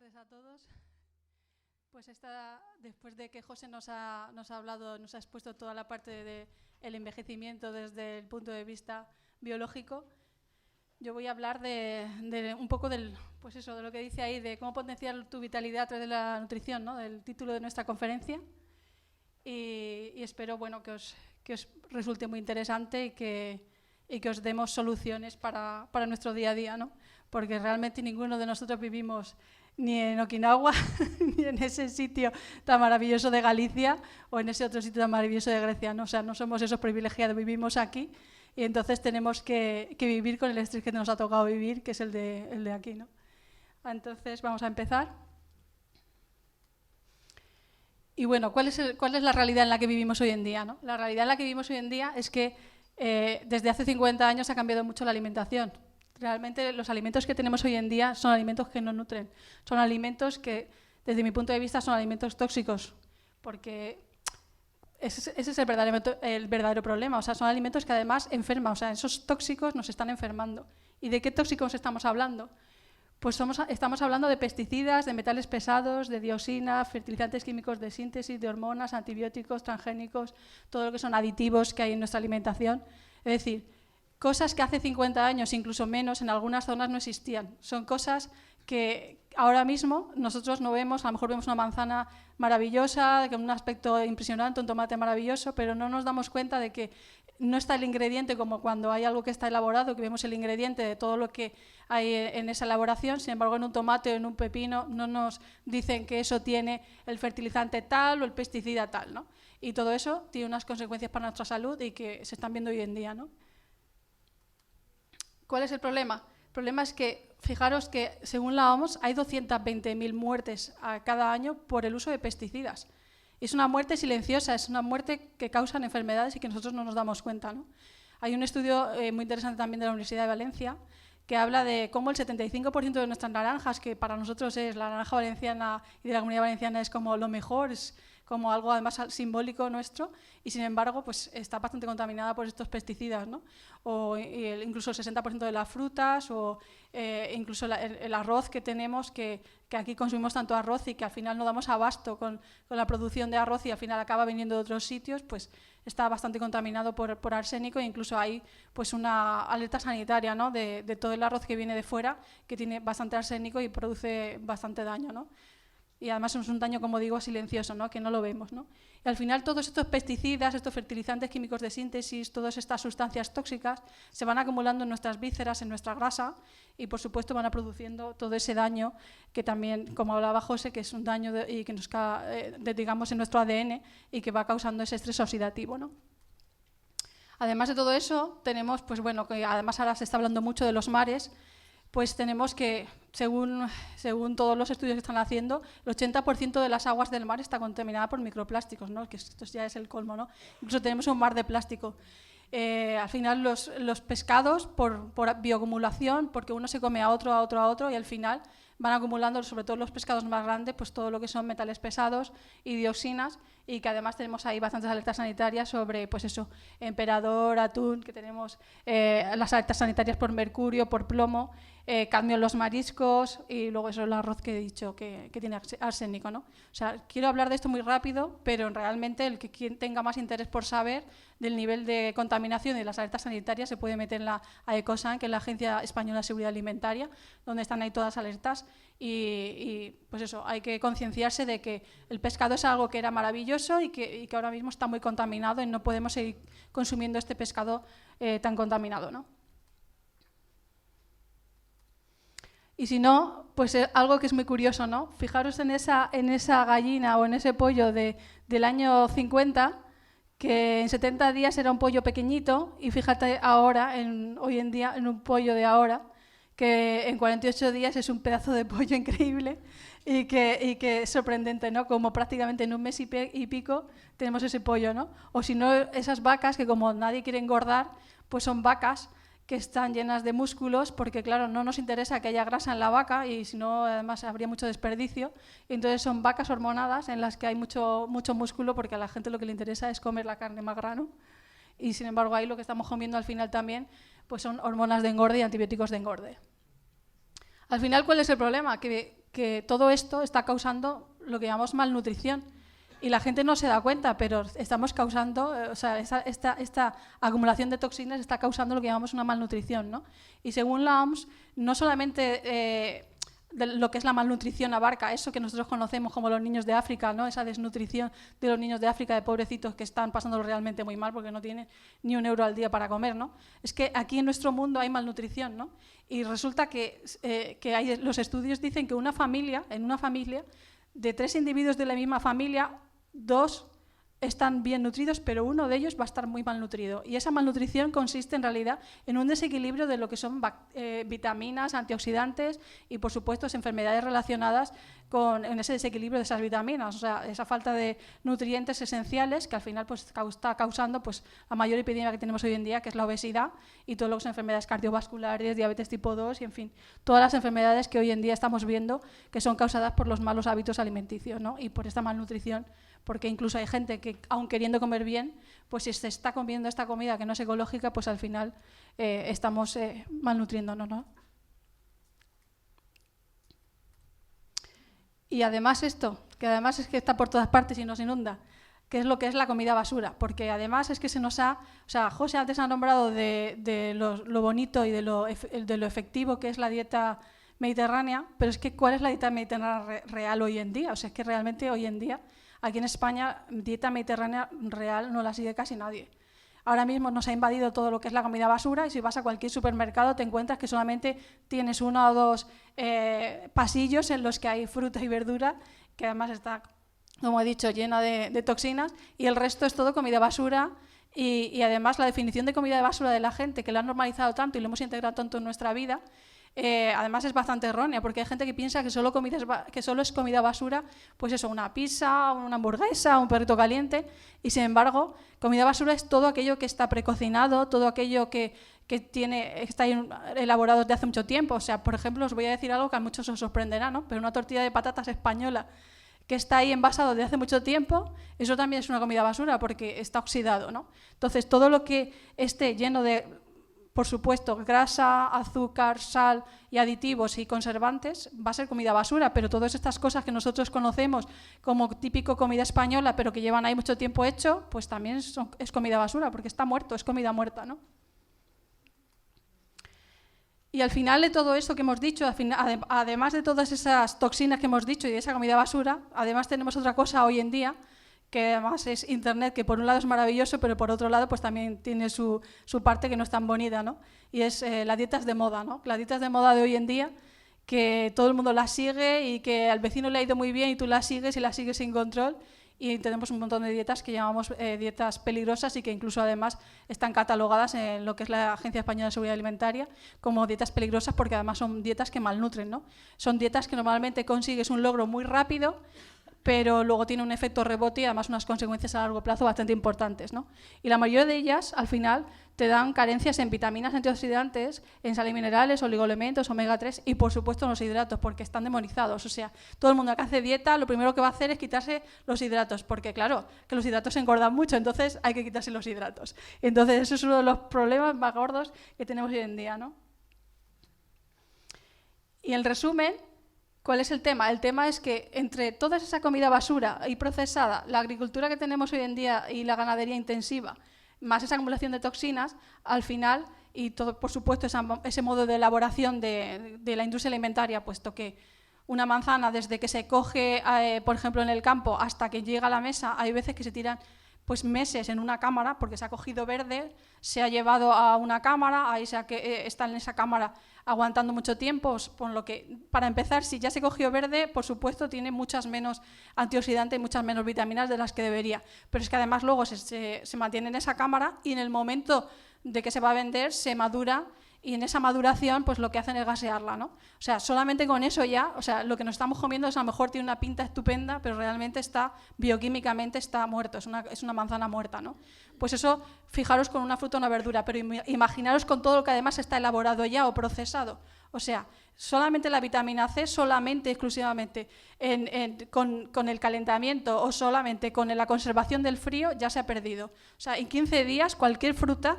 tardes a todos. Pues después de que José nos ha hablado, nos ha expuesto toda la parte del envejecimiento desde el punto de vista biológico, yo voy a hablar un poco de lo que dice ahí, de cómo potenciar tu vitalidad a través de la nutrición, ¿no? Del título de nuestra conferencia. Y espero que os resulte muy interesante y que os demos soluciones para nuestro día a día, ¿no? Porque realmente ninguno de nosotros vivimos ni en Okinawa, ni en ese sitio tan maravilloso de Galicia o en ese otro sitio tan maravilloso de Grecia, ¿no? O sea, no somos esos privilegiados, vivimos aquí y entonces tenemos que vivir con el estrés que nos ha tocado vivir, que es el de aquí, ¿no? Entonces vamos a empezar. Y bueno, ¿cuál es la realidad en la que vivimos hoy en día, ¿no? La realidad en la que vivimos hoy en día es que desde hace 50 años ha cambiado mucho la alimentación. Realmente los alimentos que tenemos hoy en día son alimentos que no nutren. Son alimentos que, desde mi punto de vista, son alimentos tóxicos. Porque ese es el verdadero problema. O sea, son alimentos que además enferman. O sea, esos tóxicos nos están enfermando. ¿Y de qué tóxicos estamos hablando? Pues estamos hablando de pesticidas, de metales pesados, de dioxinas, fertilizantes químicos de síntesis, de hormonas, antibióticos, transgénicos, todo lo que son aditivos que hay en nuestra alimentación. Es decir, cosas que hace 50 años, incluso menos, en algunas zonas no existían. Son cosas que ahora mismo nosotros no vemos. A lo mejor vemos una manzana maravillosa, con un aspecto impresionante, un tomate maravilloso, pero no nos damos cuenta de que no está el ingrediente como cuando hay algo que está elaborado, que vemos el ingrediente de todo lo que hay en esa elaboración. Sin embargo, en un tomate o en un pepino no nos dicen que eso tiene el fertilizante tal o el pesticida tal, ¿no? Y todo eso tiene unas consecuencias para nuestra salud y que se están viendo hoy en día, ¿no? ¿Cuál es el problema? El problema es que, fijaros que según la OMS hay 220.000 muertes a cada año por el uso de pesticidas. Es una muerte silenciosa, es una muerte que causan enfermedades y que nosotros no nos damos cuenta, ¿no? Hay un estudio muy interesante también de la Universidad de Valencia que habla de cómo el 75% de nuestras naranjas, que para nosotros es la naranja valenciana y de la Comunidad Valenciana es como lo mejor, es como algo además simbólico nuestro, y sin embargo pues está bastante contaminada por estos pesticidas, ¿no? O incluso el 60% de las frutas, o incluso el arroz que tenemos, que aquí consumimos tanto arroz y que al final no damos abasto con la producción de arroz y al final acaba viniendo de otros sitios, pues está bastante contaminado por arsénico, e incluso hay pues una alerta sanitaria, ¿no? de todo el arroz que viene de fuera, que tiene bastante arsénico y produce bastante daño, ¿no? Y además es un daño, como digo, silencioso, ¿no? Que no lo vemos, ¿no? Y al final todos estos pesticidas, estos fertilizantes químicos de síntesis, todas estas sustancias tóxicas se van acumulando en nuestras vísceras, en nuestra grasa, y por supuesto van produciendo todo ese daño que también, como hablaba José, que es un daño y que nos digamos en nuestro ADN y que va causando ese estrés oxidativo, ¿no? Además de todo eso, tenemos, pues bueno, que además ahora se está hablando mucho de los mares, pues tenemos que, según todos los estudios que están haciendo, el 80% de las aguas del mar está contaminada por microplásticos, ¿no? Que esto ya es el colmo, ¿no? Incluso tenemos un mar de plástico. Al final los pescados, por bioacumulación, porque uno se come a otro, y al final van acumulando, sobre todo los pescados más grandes, pues todo lo que son metales pesados y dioxinas, y que además tenemos ahí bastantes alertas sanitarias sobre, pues eso, emperador, atún, que tenemos las alertas sanitarias por mercurio, por plomo, cadmio en los mariscos, y luego eso el arroz que he dicho que tiene arsénico, ¿no? O sea, quiero hablar de esto muy rápido, pero realmente el que tenga más interés por saber del nivel de contaminación y de las alertas sanitarias se puede meter en la AECOSAN, que es la Agencia Española de Seguridad Alimentaria, donde están ahí todas las alertas, y pues eso, hay que concienciarse de que el pescado es algo que era maravilloso y que ahora mismo está muy contaminado y no podemos seguir consumiendo este pescado tan contaminado, ¿no? Y si no, pues algo que es muy curioso, ¿no? Fijaros en esa gallina o en ese pollo del año 50, que en 70 días era un pollo pequeñito, y fíjate ahora, hoy en día, en un pollo de ahora, que en 48 días es un pedazo de pollo increíble y que es sorprendente, ¿no? Como prácticamente en un mes y pico tenemos ese pollo, ¿no? O si no, esas vacas que como nadie quiere engordar, pues son vacas que están llenas de músculos, porque claro, no nos interesa que haya grasa en la vaca y si no, además habría mucho desperdicio. Y entonces son vacas hormonadas en las que hay mucho músculo, porque a la gente lo que le interesa es comer la carne magra, ¿no? Y sin embargo ahí lo que estamos comiendo al final también pues son hormonas de engorde y antibióticos de engorde. Al final, ¿cuál es el problema? Que que todo esto está causando lo que llamamos malnutrición. Y la gente no se da cuenta, pero estamos causando, o sea, esta acumulación de toxinas está causando lo que llamamos una malnutrición, ¿no? Y según la OMS, no solamente lo que es la malnutrición abarca eso que nosotros conocemos como los niños de África, ¿no? Esa desnutrición de los niños de África, de pobrecitos que están pasándolo realmente muy mal porque no tienen ni un euro al día para comer, ¿no? Es que aquí en nuestro mundo hay malnutrición, ¿no? Y resulta que los estudios dicen que en una familia, de 3 individuos de la misma familia, 2 están bien nutridos, pero uno de ellos va a estar muy malnutrido. Y esa malnutrición consiste en realidad en un desequilibrio de lo que son vitaminas, antioxidantes y, por supuesto, enfermedades relacionadas en ese desequilibrio de esas vitaminas. O sea, esa falta de nutrientes esenciales que al final pues, está causando pues, la mayor epidemia que tenemos hoy en día, que es la obesidad y todas las enfermedades cardiovasculares, diabetes tipo 2 y, en fin, todas las enfermedades que hoy en día estamos viendo que son causadas por los malos hábitos alimenticios, ¿no? Y por esta malnutrición, porque incluso hay gente que, aun queriendo comer bien, pues si se está comiendo esta comida que no es ecológica, pues al final estamos malnutriéndonos, ¿no? Y además esto, que además es que está por todas partes y nos inunda, que es lo que es la comida basura, porque además es que se nos ha... O sea, José antes ha nombrado de lo bonito y de lo efectivo que es la dieta mediterránea, pero es que ¿cuál es la dieta mediterránea real hoy en día? O sea, es que realmente hoy en día, aquí en España, dieta mediterránea real no la sigue casi nadie. Ahora mismo nos ha invadido todo lo que es la comida basura y si vas a cualquier supermercado te encuentras que solamente tienes 1 o 2 pasillos en los que hay fruta y verdura, que además está, como he dicho, llena de toxinas, y el resto es todo comida basura. Y además la definición de comida de basura de la gente, que lo ha normalizado tanto y lo hemos integrado tanto en nuestra vida, además es bastante errónea, porque hay gente que piensa que solo es comida basura, pues eso, una pizza, una hamburguesa, un perrito caliente, y sin embargo, comida basura es todo aquello que está precocinado, todo aquello que está elaborado desde hace mucho tiempo. O sea, por ejemplo, os voy a decir algo que a muchos os sorprenderá, ¿no? Pero una tortilla de patatas española que está ahí envasado desde hace mucho tiempo, eso también es una comida basura porque está oxidado, ¿no? Entonces, todo lo que esté lleno de, por supuesto, grasa, azúcar, sal y aditivos y conservantes va a ser comida basura, pero todas estas cosas que nosotros conocemos como típico comida española, pero que llevan ahí mucho tiempo hecho, pues también es comida basura, porque está muerto, es comida muerta, ¿no? Y al final de todo eso que hemos dicho, además de todas esas toxinas que hemos dicho y de esa comida basura, además tenemos otra cosa hoy en día, que además es Internet, que por un lado es maravilloso, pero por otro lado pues también tiene su parte que no es tan bonita, ¿no? Y es las dietas de moda, ¿no? Las dietas de moda de hoy en día, que todo el mundo las sigue y que al vecino le ha ido muy bien y tú las sigues y las sigues sin control. Y tenemos un montón de dietas que llamamos dietas peligrosas y que incluso además están catalogadas en lo que es la Agencia Española de Seguridad Alimentaria como dietas peligrosas, porque además son dietas que malnutren, ¿no? Son dietas que normalmente consigues un logro muy rápido, pero luego tiene un efecto rebote y además unas consecuencias a largo plazo bastante importantes, ¿no? Y la mayoría de ellas, al final, te dan carencias en vitaminas, antioxidantes, en sales minerales, oligoelementos, omega 3 y, por supuesto, en los hidratos, porque están demonizados. O sea, todo el mundo que hace dieta, lo primero que va a hacer es quitarse los hidratos, porque, claro, que los hidratos engordan mucho, entonces hay que quitarse los hidratos. Entonces, eso es uno de los problemas más gordos que tenemos hoy en día, ¿no? Y en resumen, ¿cuál es el tema? El tema es que entre toda esa comida basura y procesada, la agricultura que tenemos hoy en día y la ganadería intensiva, más esa acumulación de toxinas, al final, y todo, por supuesto, ese modo de elaboración de la industria alimentaria, puesto que una manzana, desde que se coge, por ejemplo, en el campo, hasta que llega a la mesa, hay veces que se tiran pues meses en una cámara, porque se ha cogido verde, se ha llevado a una cámara, ahí está en esa cámara aguantando mucho tiempo, por lo que, para empezar, si ya se cogió verde, por supuesto, tiene muchas menos antioxidantes y muchas menos vitaminas de las que debería. Pero es que además luego se mantiene en esa cámara y en el momento de que se va a vender, se madura, y en esa maduración pues lo que hacen es gasearla, ¿no? O sea, solamente con eso ya, o sea, lo que nos estamos comiendo es a lo mejor tiene una pinta estupenda, pero realmente bioquímicamente está muerto, es una manzana muerta, ¿no? Pues eso, fijaros con una fruta o una verdura, pero imaginaros con todo lo que además está elaborado ya o procesado. O sea, solamente la vitamina C, solamente, exclusivamente, con el calentamiento o solamente con la conservación del frío ya se ha perdido. O sea, en 15 días cualquier fruta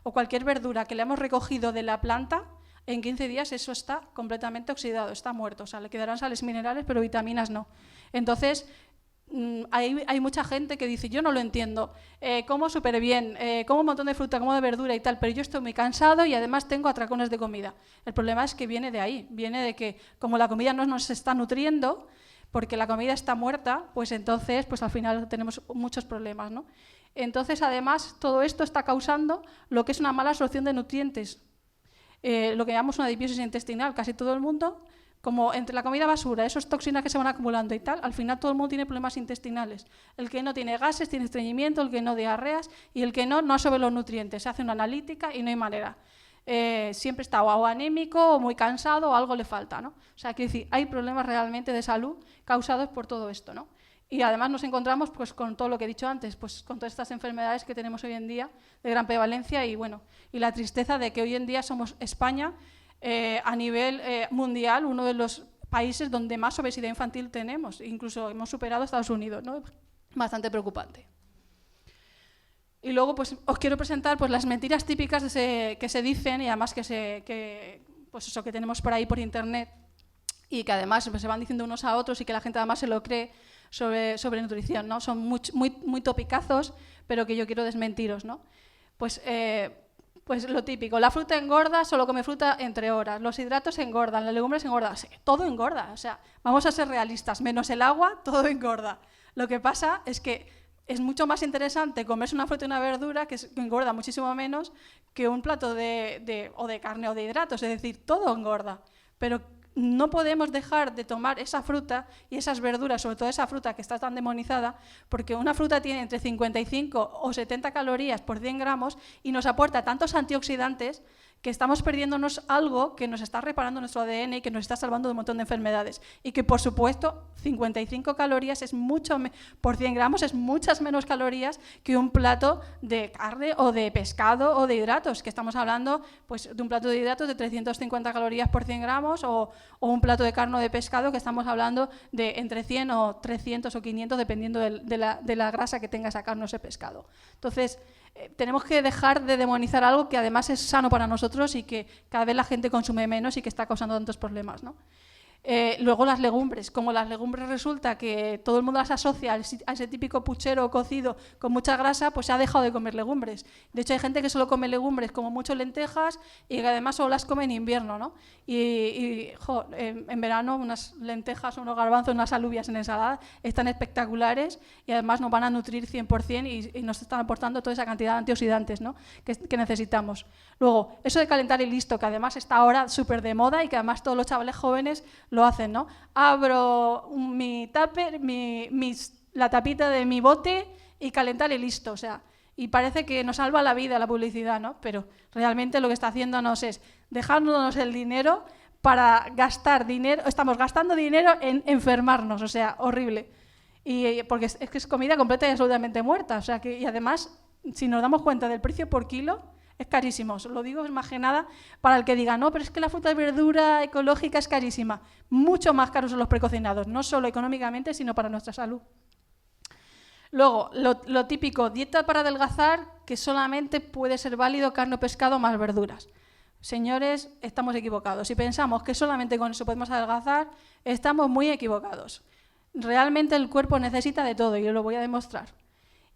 o cualquier verdura que le hemos recogido de la planta En 15 días eso está completamente oxidado, está muerto. O sea, le quedarán sales minerales, pero vitaminas no. Entonces, hay mucha gente que dice, yo no lo entiendo, como súper bien, como un montón de fruta, como de verdura y tal, pero yo estoy muy cansado y además tengo atracones de comida. El problema es que viene de ahí, viene de que como la comida no nos está nutriendo, porque la comida está muerta, pues entonces pues al final tenemos muchos problemas, ¿no? Entonces, además, todo esto está causando lo que es una mala absorción de nutrientes, lo que llamamos una disbiosis intestinal. Casi todo el mundo, como entre la comida basura, esas toxinas que se van acumulando y tal, al final todo el mundo tiene problemas intestinales. El que no tiene gases tiene estreñimiento, el que no diarreas, y el que no absorbe los nutrientes. Se hace una analítica y no hay manera. Siempre está o anémico o muy cansado o algo le falta, ¿no? O sea, quiero decir, hay problemas realmente de salud causados por todo esto, ¿no? Y además nos encontramos pues, con todo lo que he dicho antes, pues, con todas estas enfermedades que tenemos hoy en día de gran prevalencia y, bueno, y la tristeza de que hoy en día somos España, a nivel mundial, uno de los países donde más obesidad infantil tenemos. Incluso hemos superado a Estados Unidos, ¿no? Bastante preocupante. Y luego pues, os quiero presentar pues, las mentiras típicas que se dicen y además pues eso, que tenemos por ahí por internet y que además pues, se van diciendo unos a otros y que la gente además se lo cree sobre nutrición, ¿no? Son muy topicazos, pero que yo quiero desmentiros, ¿no? Pues lo típico, la fruta engorda, solo come fruta entre horas, los hidratos engordan, las legumbres engordan, sí, todo engorda, o sea, vamos a ser realistas, menos el agua, todo engorda. Lo que pasa es que es mucho más interesante comerse una fruta y una verdura que engorda muchísimo menos que un plato de carne o de hidratos, es decir, todo engorda, pero no podemos dejar de tomar esa fruta y esas verduras, sobre todo esa fruta que está tan demonizada, porque una fruta tiene entre 55 o 70 calorías por 100 gramos y nos aporta tantos antioxidantes que estamos perdiéndonos algo que nos está reparando nuestro ADN y que nos está salvando de un montón de enfermedades. Y que, por supuesto, 55 calorías es por 100 gramos es muchas menos calorías que un plato de carne o de pescado o de hidratos, que estamos hablando pues, de un plato de hidratos de 350 calorías por 100 gramos o un plato de carne o de pescado que estamos hablando de entre 100 o 300 o 500 dependiendo de la grasa que tenga esa carne o ese pescado. Entonces, tenemos que dejar de demonizar algo que además es sano para nosotros y que cada vez la gente consume menos y que está causando tantos problemas, ¿no? Luego las legumbres, como las legumbres resulta que todo el mundo las asocia a ese típico puchero cocido con mucha grasa, pues se ha dejado de comer legumbres. De hecho hay gente que solo come legumbres como mucho lentejas y que además solo las come en invierno, ¿no? En verano unas lentejas, unos garbanzos, unas alubias en ensalada están espectaculares y además nos van a nutrir 100% y nos están aportando toda esa cantidad de antioxidantes, ¿no? que necesitamos. Luego, eso de calentar y listo, que además está ahora súper de moda y que además todos los chavales jóvenes lo hacen, ¿no? Abro mi tupper, la tapita de mi bote y calentar y listo, o sea, y parece que nos salva la vida la publicidad, ¿no? Pero realmente lo que está haciéndonos es dejándonos el dinero para gastar dinero, estamos gastando dinero en enfermarnos, o sea, horrible. Porque es que es comida completa y absolutamente muerta, o sea, y además, si nos damos cuenta del precio por kilo, es carísimo. Os lo digo más que nada para el que diga, no, pero es que la fruta y verdura ecológica es carísima. Mucho más caros son los precocinados, no solo económicamente, sino para nuestra salud. Luego, lo típico, dieta para adelgazar, que solamente puede ser válido carne o pescado más verduras. Señores, estamos equivocados. Si pensamos que solamente con eso podemos adelgazar, estamos muy equivocados. Realmente el cuerpo necesita de todo y os lo voy a demostrar.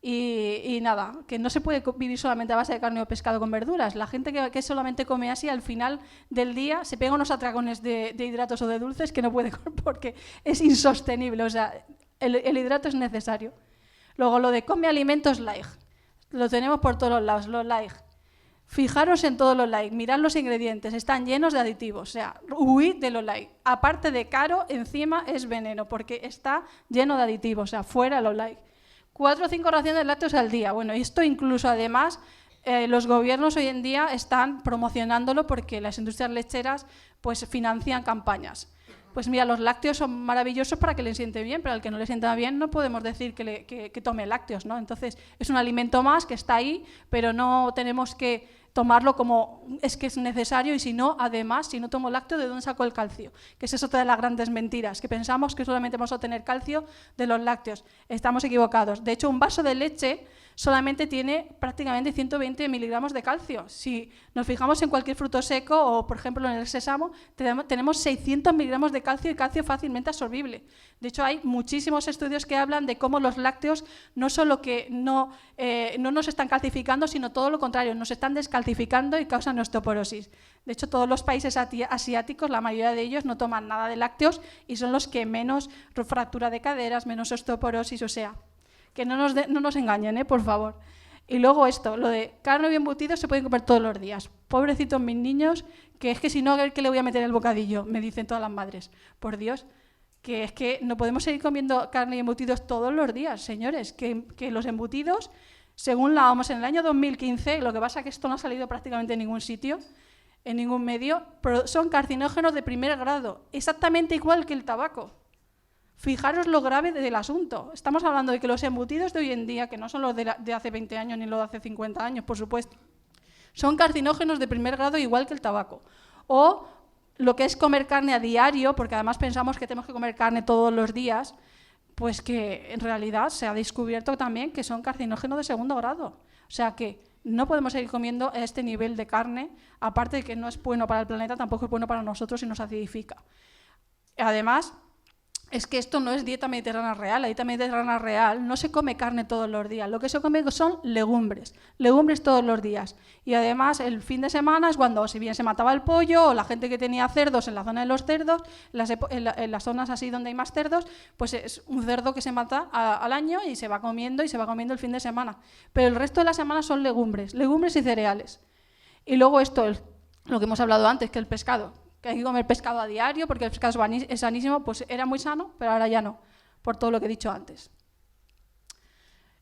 Y nada, que no se puede vivir solamente a base de carne o pescado con verduras. La gente que solamente come así, al final del día se pega unos atracones de hidratos o de dulces que no puede comer porque es insostenible. O sea, el hidrato es necesario. Luego, lo de come alimentos light. Lo tenemos por todos los lados, los light. Fijaros en todos los light, mirad los ingredientes, están llenos de aditivos. O sea, huid de los light. Aparte de caro, encima es veneno porque está lleno de aditivos. O sea, fuera los light. 4 o 5 raciones de lácteos al día. Bueno, esto incluso además los gobiernos hoy en día están promocionándolo porque las industrias lecheras pues financian campañas. Pues mira, los lácteos son maravillosos para que le siente bien, pero al que no le sienta bien no podemos decir que tome lácteos, ¿no? Entonces es un alimento más que está ahí, pero no tenemos que tomarlo como es que es necesario y si no, además, si no tomo lácteo, ¿de dónde saco el calcio? Que esa es otra de las grandes mentiras, que pensamos que solamente vamos a obtener calcio de los lácteos. Estamos equivocados. De hecho, un vaso de leche solamente tiene prácticamente 120 miligramos de calcio. Si nos fijamos en cualquier fruto seco o, por ejemplo, en el sésamo, tenemos 600 miligramos de calcio y calcio fácilmente absorbible. De hecho, hay muchísimos estudios que hablan de cómo los lácteos no solo que no nos están calcificando, sino todo lo contrario, nos están descalcificando y causan osteoporosis. De hecho, todos los países asiáticos, la mayoría de ellos no toman nada de lácteos y son los que menos fractura de caderas, menos osteoporosis, o sea, que no nos engañen, por favor. Y luego esto, lo de carne y embutidos se pueden comer todos los días. Pobrecitos mis niños, que es que si no, a ver qué le voy a meter en el bocadillo, me dicen todas las madres. Por Dios, que es que no podemos seguir comiendo carne y embutidos todos los días, señores, que los embutidos, según la OMS en el año 2015, lo que pasa es que esto no ha salido prácticamente en ningún sitio, en ningún medio, pero son carcinógenos de primer grado, exactamente igual que el tabaco. Fijaros lo grave del asunto. Estamos hablando de que los embutidos de hoy en día, que no son los de hace 20 años ni los de hace 50 años, por supuesto, son carcinógenos de primer grado igual que el tabaco. O lo que es comer carne a diario, porque además pensamos que tenemos que comer carne todos los días, pues que en realidad se ha descubierto también que son carcinógenos de segundo grado. O sea que no podemos seguir comiendo este nivel de carne, aparte de que no es bueno para el planeta, tampoco es bueno para nosotros y nos acidifica. Además, es que esto no es dieta mediterránea real. La dieta mediterránea real no se come carne todos los días. Lo que se come son legumbres todos los días. Y además el fin de semana es cuando, si bien se mataba el pollo o la gente que tenía cerdos en la zona de los cerdos, en las zonas así donde hay más cerdos, pues es un cerdo que se mata al año y se va comiendo el fin de semana. Pero el resto de la semana son legumbres y cereales. Y luego esto, lo que hemos hablado antes, que el pescado. Que hay que comer pescado a diario porque el pescado es sanísimo, pues era muy sano, pero ahora ya no, por todo lo que he dicho antes.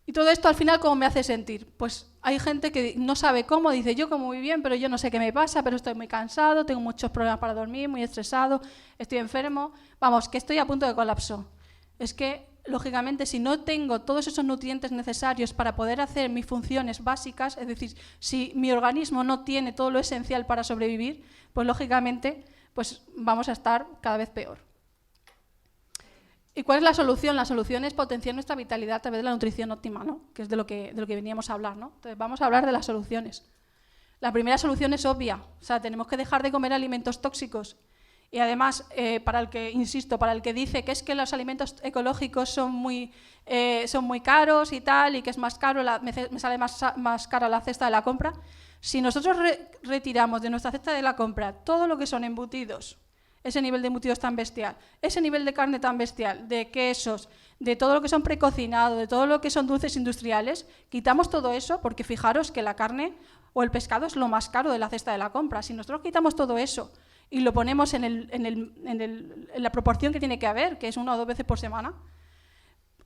Y todo esto al final, ¿cómo me hace sentir? Pues hay gente que no sabe cómo, dice, yo como muy bien, pero yo no sé qué me pasa, pero estoy muy cansado, tengo muchos problemas para dormir, muy estresado, estoy enfermo, vamos, que estoy a punto de colapso. Es que, lógicamente, si no tengo todos esos nutrientes necesarios para poder hacer mis funciones básicas, es decir, si mi organismo no tiene todo lo esencial para sobrevivir, pues lógicamente pues vamos a estar cada vez peor. ¿Y cuál es la solución? La solución es potenciar nuestra vitalidad a través de la nutrición óptima, ¿no? Que es de lo que veníamos a hablar, ¿no? Entonces vamos a hablar de las soluciones. La primera solución es obvia, o sea, tenemos que dejar de comer alimentos tóxicos. Y además, para el que dice que es que los alimentos ecológicos son muy caros y tal, y que es más caro, me sale más cara la cesta de la compra. Si nosotros retiramos de nuestra cesta de la compra todo lo que son embutidos, ese nivel de embutidos tan bestial, ese nivel de carne tan bestial, de quesos, de todo lo que son precocinados, de todo lo que son dulces industriales, quitamos todo eso, porque fijaros que la carne o el pescado es lo más caro de la cesta de la compra. Si nosotros quitamos todo eso y lo ponemos en la proporción que tiene que haber, que es 1 o 2 veces por semana,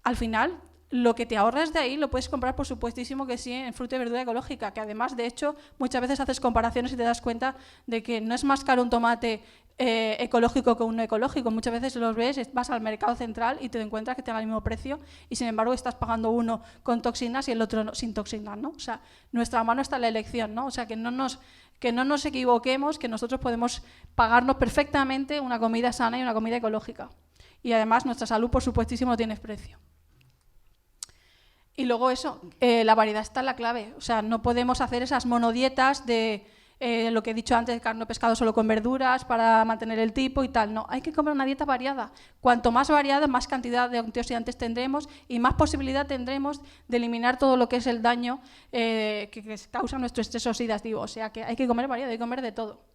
al final lo que te ahorras de ahí lo puedes comprar, por supuestísimo que sí, en fruta y verdura ecológica, que además, de hecho, muchas veces haces comparaciones y te das cuenta de que no es más caro un tomate ecológico que un no ecológico. Muchas veces los ves, vas al mercado central y te encuentras que te dan el mismo precio y, sin embargo, estás pagando uno con toxinas y el otro sin toxinas, ¿no? O sea, nuestra mano está en la elección, ¿no? O sea, que no nos equivoquemos, que nosotros podemos pagarnos perfectamente una comida sana y una comida ecológica. Y además, nuestra salud, por supuestísimo, no tiene precio. Y luego eso, la variedad está en la clave. O sea, no podemos hacer esas monodietas de lo que he dicho antes, carne o pescado solo con verduras para mantener el tipo y tal. No, hay que comer una dieta variada. Cuanto más variada, más cantidad de antioxidantes tendremos y más posibilidad tendremos de eliminar todo lo que es el daño que causa nuestro estrés oxidativo. O sea, que hay que comer variado, hay que comer de todo.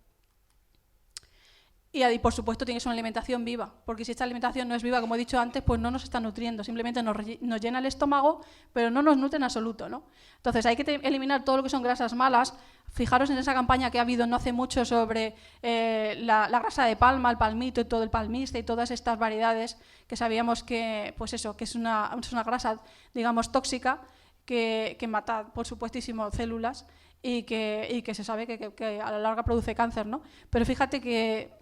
Y por supuesto tiene que ser una alimentación viva, porque si esta alimentación no es viva, como he dicho antes, pues no nos está nutriendo, simplemente nos llena el estómago, pero no nos nutre en absoluto, ¿no? Entonces hay que eliminar todo lo que son grasas malas. Fijaros en esa campaña que ha habido no hace mucho sobre la grasa de palma, el palmito y todo el palmiste y todas estas variedades que sabíamos que, pues eso, que es una grasa, digamos, tóxica que mata, por supuestísimo, células y que se sabe que a la larga produce cáncer, ¿no? Pero fíjate que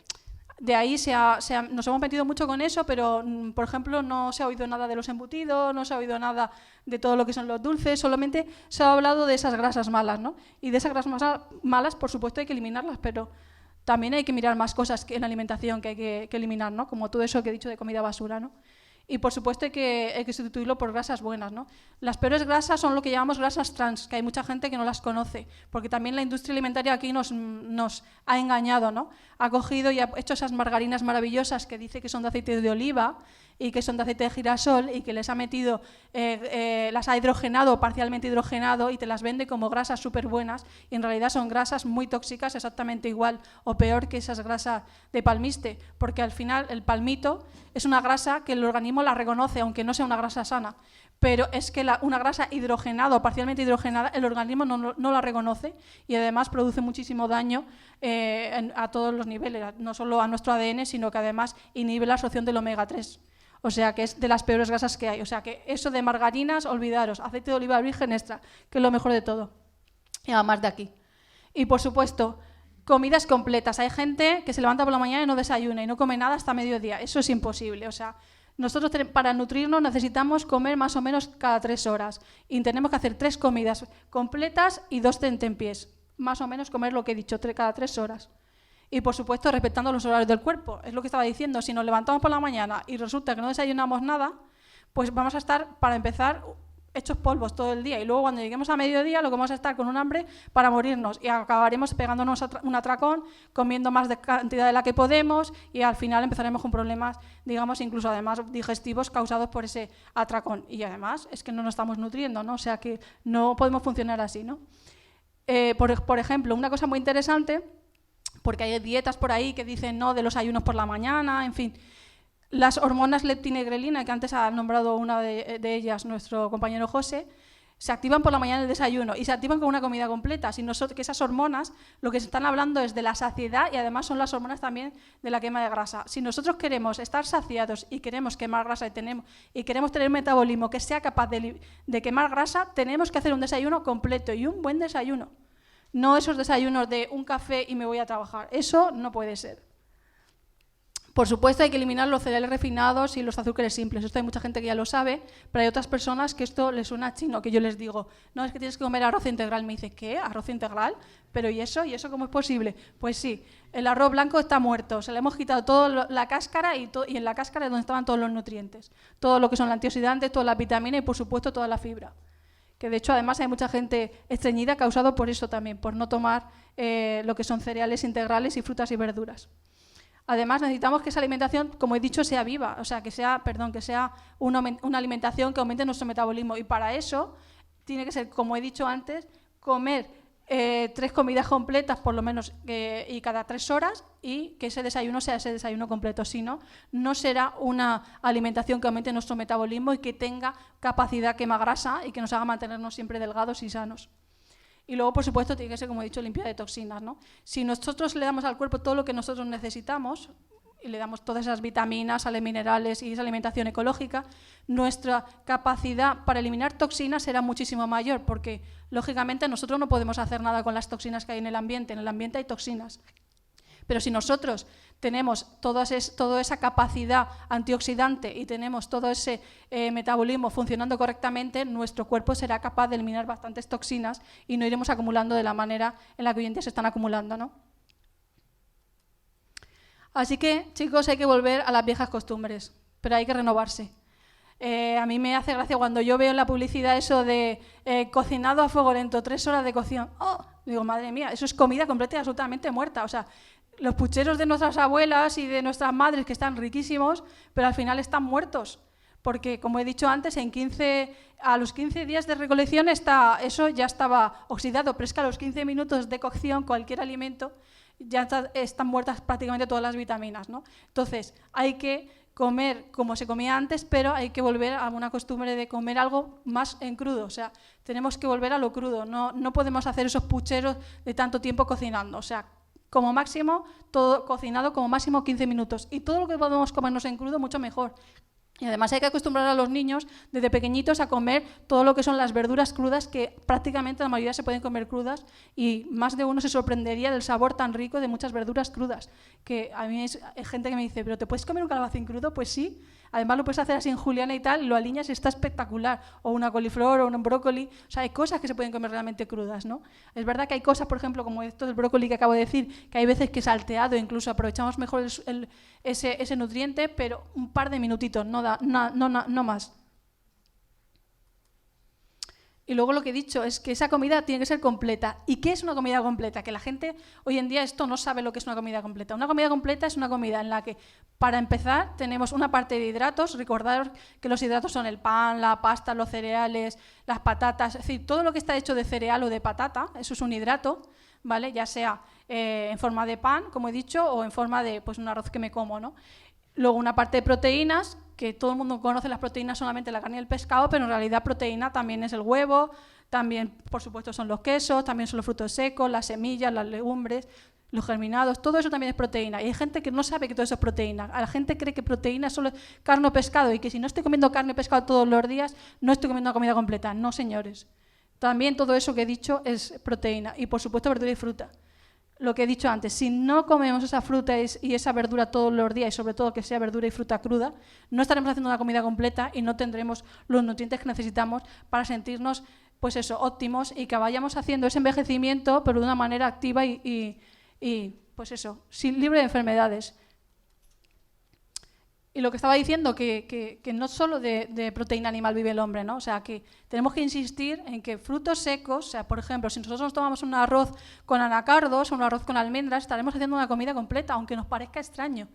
De ahí nos hemos metido mucho con eso, pero, por ejemplo, no se ha oído nada de los embutidos, no se ha oído nada de todo lo que son los dulces, solamente se ha hablado de esas grasas malas, ¿no? Y de esas grasas malas, por supuesto, hay que eliminarlas, pero también hay que mirar más cosas en la alimentación que hay que eliminar, ¿no? Como todo eso que he dicho de comida basura, ¿no? Y, por supuesto, hay que sustituirlo por grasas buenas, ¿no? Las peores grasas son lo que llamamos grasas trans, que hay mucha gente que no las conoce, porque también la industria alimentaria aquí nos ha engañado, ¿no? Ha cogido y ha hecho esas margarinas maravillosas que dice que son de aceite de oliva y que son de aceite de girasol y que les ha metido, las ha hidrogenado, parcialmente hidrogenado, y te las vende como grasas súper buenas, y en realidad son grasas muy tóxicas, exactamente igual o peor que esas grasas de palmiste, porque al final el palmito es una grasa que el organismo la reconoce, aunque no sea una grasa sana, pero es que una grasa hidrogenada o parcialmente hidrogenada el organismo no la reconoce y además produce muchísimo daño a todos los niveles, no solo a nuestro ADN, sino que además inhibe la absorción del omega 3. O sea, que es de las peores grasas que hay. O sea, que eso de margarinas, olvidaros, aceite de oliva virgen extra, que es lo mejor de todo. Y además de aquí. Y, por supuesto, comidas completas. Hay gente que se levanta por la mañana y no desayuna y no come nada hasta mediodía. Eso es imposible. O sea, nosotros para nutrirnos necesitamos comer más o menos cada 3 horas. Y tenemos que hacer 3 comidas completas y 2 tentempiés. Más o menos comer lo que he dicho, cada 3 horas. Y, por supuesto, respetando los horarios del cuerpo. Es lo que estaba diciendo. Si nos levantamos por la mañana y resulta que no desayunamos nada, pues vamos a estar, para empezar, hechos polvos todo el día. Y luego, cuando lleguemos a mediodía, lo que vamos a estar con un hambre para morirnos. Y acabaremos pegándonos un atracón, comiendo más de cantidad de la que podemos, y al final empezaremos con problemas, digamos, incluso además digestivos causados por ese atracón. Y además es que no nos estamos nutriendo, ¿no? O sea que no podemos funcionar así, ¿no? Por ejemplo, una cosa muy interesante, porque hay dietas por ahí que dicen no de los ayunos por la mañana, en fin. Las hormonas leptina y grelina, que antes ha nombrado una de ellas nuestro compañero José, se activan por la mañana en el desayuno y se activan con una comida completa. Que esas hormonas, lo que se están hablando es de la saciedad y además son las hormonas también de la quema de grasa. Si nosotros queremos estar saciados y queremos quemar grasa y queremos tener un metabolismo que sea capaz de quemar grasa, tenemos que hacer un desayuno completo y un buen desayuno. No esos desayunos de un café y me voy a trabajar. Eso no puede ser. Por supuesto, hay que eliminar los cereales refinados y los azúcares simples. Esto hay mucha gente que ya lo sabe, pero hay otras personas que esto les suena chino, que yo les digo, no, es que tienes que comer arroz integral. Me dice, ¿qué? ¿Arroz integral? ¿Pero y eso? ¿Y eso cómo es posible? Pues sí, el arroz blanco está muerto. Se le hemos quitado toda la cáscara y en la cáscara es donde estaban todos los nutrientes. Todo lo que son los antioxidantes, todas las vitaminas y, por supuesto, toda la fibra. Que de hecho además hay mucha gente estreñida causado por eso también, por no tomar lo que son cereales integrales y frutas y verduras. Además necesitamos que esa alimentación, como he dicho, sea viva, o sea, que sea una alimentación que aumente nuestro metabolismo, y para eso tiene que ser, como he dicho antes, comer 3 comidas completas por lo menos y cada 3 horas, y que ese desayuno sea ese desayuno completo. Si no, no será una alimentación que aumente nuestro metabolismo y que tenga capacidad quema grasa y que nos haga mantenernos siempre delgados y sanos. Y luego, por supuesto, tiene que ser, como he dicho, limpia de toxinas, ¿no? Si nosotros le damos al cuerpo todo lo que nosotros necesitamos y le damos todas esas vitaminas, sales minerales y esa alimentación ecológica, nuestra capacidad para eliminar toxinas será muchísimo mayor, porque, lógicamente, nosotros no podemos hacer nada con las toxinas que hay en el ambiente. En el ambiente hay toxinas. Pero si nosotros tenemos toda esa capacidad antioxidante y tenemos todo ese metabolismo funcionando correctamente, nuestro cuerpo será capaz de eliminar bastantes toxinas y no iremos acumulando de la manera en la que hoy en día se están acumulando, ¿no? Así que, chicos, hay que volver a las viejas costumbres, pero hay que renovarse. A mí me hace gracia cuando yo veo en la publicidad eso de cocinado a fuego lento, 3 horas de cocción. ¡Oh! Digo, madre mía, eso es comida completa y absolutamente muerta. O sea, los pucheros de nuestras abuelas y de nuestras madres, que están riquísimos, pero al final están muertos. Porque, como he dicho antes, a los 15 días de recolección eso ya estaba oxidado, pero es que a los 15 minutos de cocción cualquier alimento ya están muertas prácticamente todas las vitaminas, ¿no? Entonces, hay que comer como se comía antes, pero hay que volver a una costumbre de comer algo más en crudo. O sea, tenemos que volver a lo crudo. No podemos hacer esos pucheros de tanto tiempo cocinando. O sea, como máximo, todo cocinado como máximo 15 minutos. Y todo lo que podemos comernos en crudo, mucho mejor. Y además hay que acostumbrar a los niños desde pequeñitos a comer todo lo que son las verduras crudas, que prácticamente la mayoría se pueden comer crudas, y más de uno se sorprendería del sabor tan rico de muchas verduras crudas. Que a mí hay gente que me dice, ¿pero te puedes comer un calabacín crudo? Pues sí. Además lo puedes hacer así en juliana y tal, lo aliñas y está espectacular. O una coliflor o un brócoli. O sea, hay cosas que se pueden comer realmente crudas, ¿no? Es verdad que hay cosas, por ejemplo, como esto del brócoli que acabo de decir, que hay veces que salteado incluso aprovechamos mejor ese nutriente, pero un par de minutitos, no más. Y luego lo que he dicho es que esa comida tiene que ser completa. ¿Y qué es una comida completa? Que la gente hoy en día esto no sabe lo que es una comida completa. Una comida completa es una comida en la que, para empezar, tenemos una parte de hidratos. Recordad que los hidratos son el pan, la pasta, los cereales, las patatas. Es decir, todo lo que está hecho de cereal o de patata, eso es un hidrato, ¿vale? Ya sea en forma de pan, como he dicho, o en forma de pues, un arroz que me como, ¿no? Luego una parte de proteínas, que todo el mundo conoce las proteínas solamente la carne y el pescado, pero en realidad proteína también es el huevo, también por supuesto son los quesos, también son los frutos secos, las semillas, las legumbres, los germinados, todo eso también es proteína. Y hay gente que no sabe que todo eso es proteína. La gente cree que proteína es solo carne o pescado y que si no estoy comiendo carne o pescado todos los días, no estoy comiendo una comida completa. No, señores. También todo eso que he dicho es proteína y por supuesto verdura y fruta. Lo que he dicho antes, si no comemos esa fruta y esa verdura todos los días, y sobre todo que sea verdura y fruta cruda, no estaremos haciendo una comida completa y no tendremos los nutrientes que necesitamos para sentirnos pues eso, óptimos y que vayamos haciendo ese envejecimiento, pero de una manera activa y pues eso, libre de enfermedades. Y lo que estaba diciendo, que no solo de proteína animal vive el hombre, ¿no? O sea, que tenemos que insistir en que frutos secos, o sea, por ejemplo, si nosotros nos tomamos un arroz con anacardos o un arroz con almendras, estaremos haciendo una comida completa, aunque nos parezca extraño.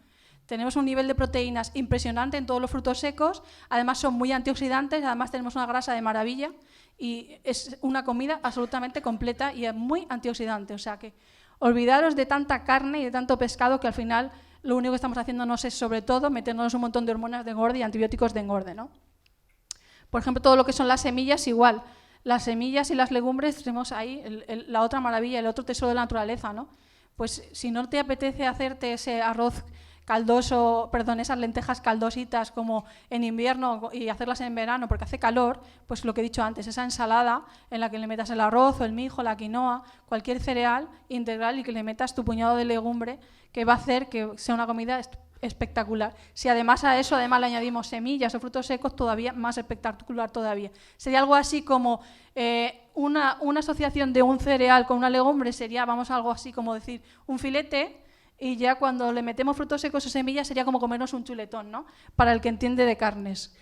Tenemos un nivel de proteínas impresionante en todos los frutos secos, además son muy antioxidantes, además tenemos una grasa de maravilla y es una comida absolutamente completa y es muy antioxidante. O sea que olvidaros de tanta carne y de tanto pescado que al final lo único que estamos haciéndonos es, sobre todo, meternos un montón de hormonas de engorde y antibióticos de engorde, ¿no? Por ejemplo, todo lo que son las semillas, igual. Las semillas y las legumbres tenemos ahí la otra maravilla, el otro tesoro de la naturaleza, ¿no? Pues si no te apetece hacerte ese arroz caldoso, perdón, esas lentejas caldositas como en invierno y hacerlas en verano porque hace calor, pues lo que he dicho antes, esa ensalada en la que le metas el arroz o el mijo, la quinoa, cualquier cereal integral y que le metas tu puñado de legumbre, que va a hacer que sea una comida espectacular. Si además a eso le añadimos semillas o frutos secos, todavía más espectacular todavía. Sería algo así como una asociación de un cereal con una legumbre, sería, vamos, algo así como decir, un filete, y ya cuando le metemos frutos secos o semillas sería como comernos un chuletón, ¿no? Para el que entiende de carnes.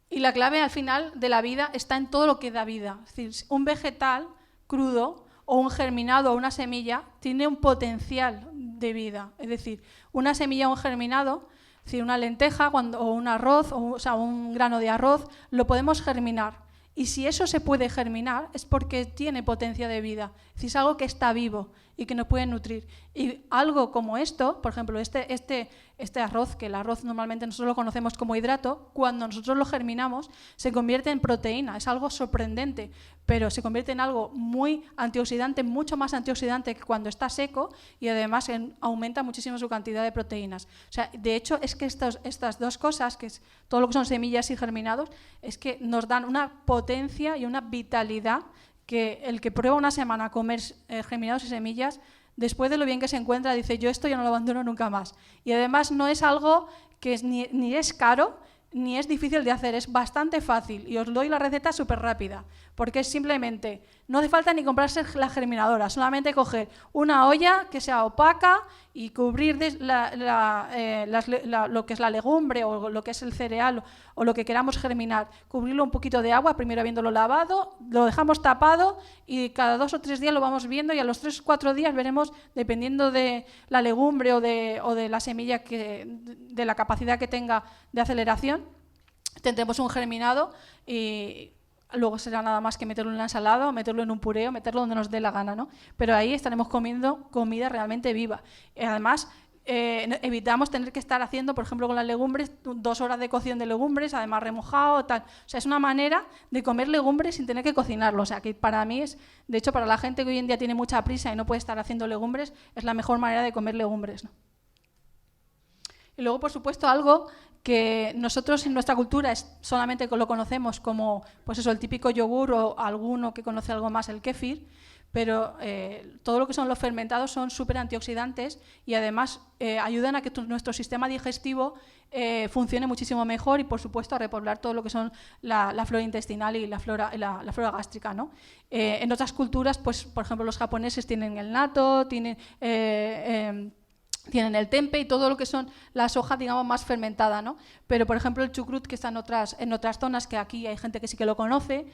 Y la clave al final de la vida está en todo lo que da vida. Es decir, un vegetal crudo o un germinado o una semilla tiene un potencial de vida. Es decir, una semilla o un germinado, es decir, una lenteja o un arroz, o sea, un grano de arroz, lo podemos germinar. Y si eso se puede germinar es porque tiene potencia de vida. Es decir, es algo que está vivo y que nos puede nutrir. Y algo como esto, por ejemplo, este arroz, que el arroz normalmente nosotros lo conocemos como hidrato, cuando nosotros lo germinamos se convierte en proteína. Es algo sorprendente, pero se convierte en algo muy antioxidante, mucho más antioxidante que cuando está seco y además aumenta muchísimo su cantidad de proteínas. O sea, de hecho, es que estas dos cosas, que es todo lo que son semillas y germinados, es que nos dan una potencia y una vitalidad que el que prueba una semana a comer germinados y semillas, después de lo bien que se encuentra, dice, yo esto ya no lo abandono nunca más. Y además no es algo que ni es caro, ni es difícil de hacer, es bastante fácil. Y os doy la receta súper rápida, porque es simplemente, no hace falta ni comprarse la germinadora, solamente coger una olla que sea opaca y cubrir lo que es la legumbre o lo que es el cereal o lo que queramos germinar, cubrirlo un poquito de agua, primero habiéndolo lavado, lo dejamos tapado y cada 2 o 3 días lo vamos viendo y a los 3 o 4 días veremos, dependiendo de la legumbre o de la semilla, de la capacidad que tenga de aceleración, tendremos un germinado y luego será nada más que meterlo en la ensalada o meterlo en un puré o meterlo donde nos dé la gana, ¿no? Pero ahí estaremos comiendo comida realmente viva. Y además, evitamos tener que estar haciendo, por ejemplo, con las legumbres, 2 horas de cocción de legumbres, además remojado, tal. O sea, es una manera de comer legumbres sin tener que cocinarlo. O sea, que para mí es, de hecho, para la gente que hoy en día tiene mucha prisa y no puede estar haciendo legumbres, es la mejor manera de comer legumbres, ¿no? Y luego, por supuesto, algo que nosotros en nuestra cultura solamente lo conocemos como pues eso, el típico yogur o alguno que conoce algo más, el kéfir, pero todo lo que son los fermentados son súper antioxidantes y además ayudan a que nuestro sistema digestivo funcione muchísimo mejor y, por supuesto, a repoblar todo lo que son la flora intestinal y la flora gástrica, ¿no? En otras culturas, pues, por ejemplo, los japoneses tienen el natto, tienen el tempe y todo lo que son las hojas, digamos, más fermentadas, ¿no? Pero, por ejemplo, el chucrut, que está en otras zonas, que aquí hay gente que sí que lo conoce,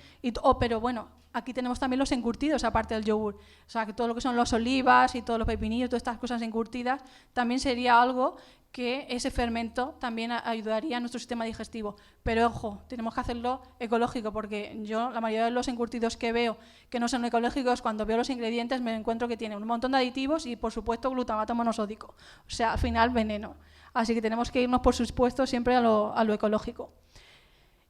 pero bueno, aquí tenemos también los encurtidos, aparte del yogur. O sea, que todo lo que son las olivas y todos los pepinillos, todas estas cosas encurtidas, también sería algo que ese fermento también ayudaría a nuestro sistema digestivo. Pero, ojo, tenemos que hacerlo ecológico, porque yo, la mayoría de los encurtidos que veo que no son ecológicos, cuando veo los ingredientes me encuentro que tienen un montón de aditivos y, por supuesto, glutamato monosódico. O sea, al final, veneno. Así que tenemos que irnos, por supuesto, siempre a lo ecológico.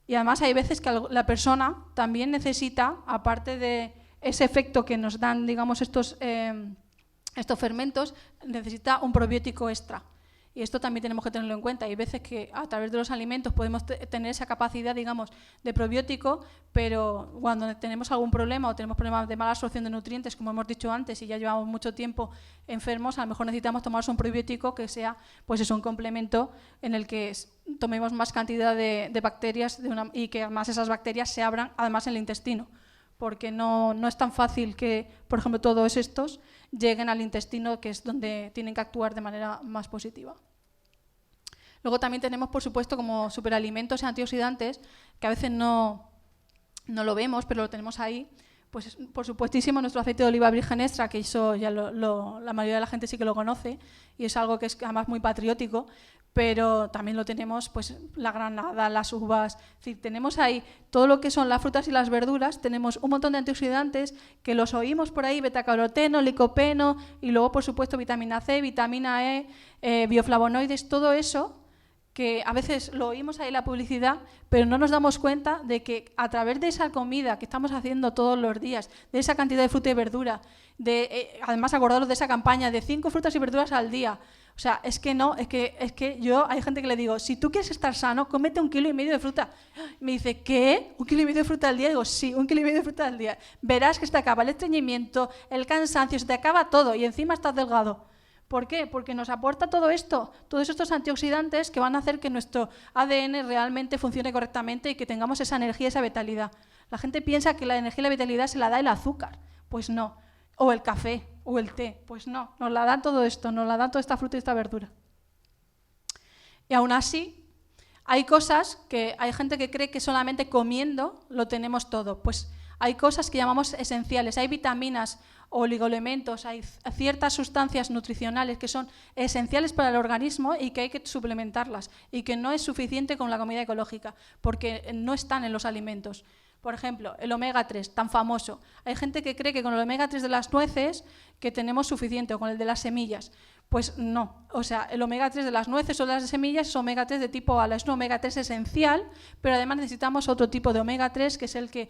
Y además hay veces que la persona también necesita, aparte de ese efecto que nos dan, digamos, estos fermentos, necesita un probiótico extra. Y esto también tenemos que tenerlo en cuenta. Hay veces que a través de los alimentos podemos tener esa capacidad, digamos, de probiótico, pero cuando tenemos algún problema o tenemos problemas de mala absorción de nutrientes, como hemos dicho antes, y ya llevamos mucho tiempo enfermos, a lo mejor necesitamos tomarnos un probiótico que sea, pues eso, un complemento en el que tomemos más cantidad de bacterias y que además esas bacterias se abran además en el intestino, porque no es tan fácil que, por ejemplo, todos estos lleguen al intestino, que es donde tienen que actuar de manera más positiva. Luego también tenemos, por supuesto, como superalimentos y antioxidantes, que a veces no lo vemos, pero lo tenemos ahí. Pues, por supuestísimo, nuestro aceite de oliva virgen extra, que eso ya la mayoría de la gente sí que lo conoce, y es algo que es además muy patriótico, pero también lo tenemos, pues, la granada, las uvas. Es decir, tenemos ahí todo lo que son las frutas y las verduras, tenemos un montón de antioxidantes que los oímos por ahí, betacaroteno, licopeno, y luego, por supuesto, vitamina C, vitamina E, bioflavonoides, todo eso, que a veces lo oímos ahí en la publicidad, pero no nos damos cuenta de que a través de esa comida que estamos haciendo todos los días, de esa cantidad de fruta y verdura, además acordaros de esa campaña de 5 frutas y verduras al día. O sea, es que yo, hay gente que le digo, si tú quieres estar sano, cómete 1,5 kg de fruta. Me dice, ¿qué? ¿1,5 kg de fruta al día? Digo, sí, 1,5 kg de fruta al día. Verás que se te acaba el estreñimiento, el cansancio, se te acaba todo y encima estás delgado. ¿Por qué? Porque nos aporta todo esto, todos estos antioxidantes que van a hacer que nuestro ADN realmente funcione correctamente y que tengamos esa energía, esa vitalidad. La gente piensa que la energía y la vitalidad se la da el azúcar. Pues no. O el café, o el té. Pues no. Nos la da todo esto, nos la da toda esta fruta y esta verdura. Y aún así, hay cosas que hay gente que cree que solamente comiendo lo tenemos todo. Pues hay cosas que llamamos esenciales. Hay vitaminas, oligoelementos, hay ciertas sustancias nutricionales que son esenciales para el organismo y que hay que suplementarlas y que no es suficiente con la comida ecológica porque no están en los alimentos. Por ejemplo, el omega 3, tan famoso. Hay gente que cree que con el omega 3 de las nueces que tenemos suficiente o con el de las semillas. Pues no, o sea, el omega 3 de las nueces o de las semillas es omega 3 de tipo ALA, es un omega 3 esencial, pero además necesitamos otro tipo de omega 3 que es el que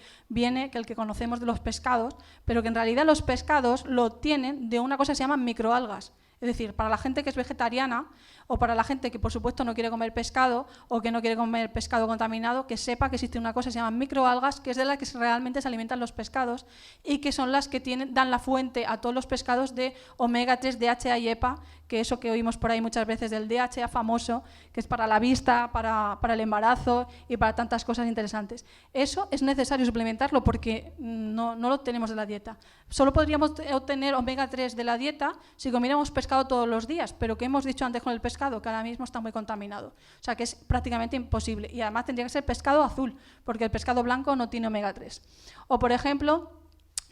conocemos de los pescados, pero que en realidad los pescados lo obtienen de una cosa que se llama microalgas. Es decir, para la gente que es vegetariana o para la gente que, por supuesto, no quiere comer pescado o que no quiere comer pescado contaminado, que sepa que existe una cosa que se llama microalgas, que es de la que realmente se alimentan los pescados y que son las que dan la fuente a todos los pescados de omega 3, DHA y EPA, que eso que oímos por ahí muchas veces del DHA famoso, que es para la vista, para el embarazo y para tantas cosas interesantes. Eso es necesario suplementarlo porque no lo tenemos de la dieta. Solo podríamos obtener omega 3 de la dieta si comiéramos pescado todos los días, pero que hemos dicho antes con el pescado, que ahora mismo está muy contaminado. O sea que es prácticamente imposible. Y además tendría que ser pescado azul, porque el pescado blanco no tiene omega 3. O, por ejemplo,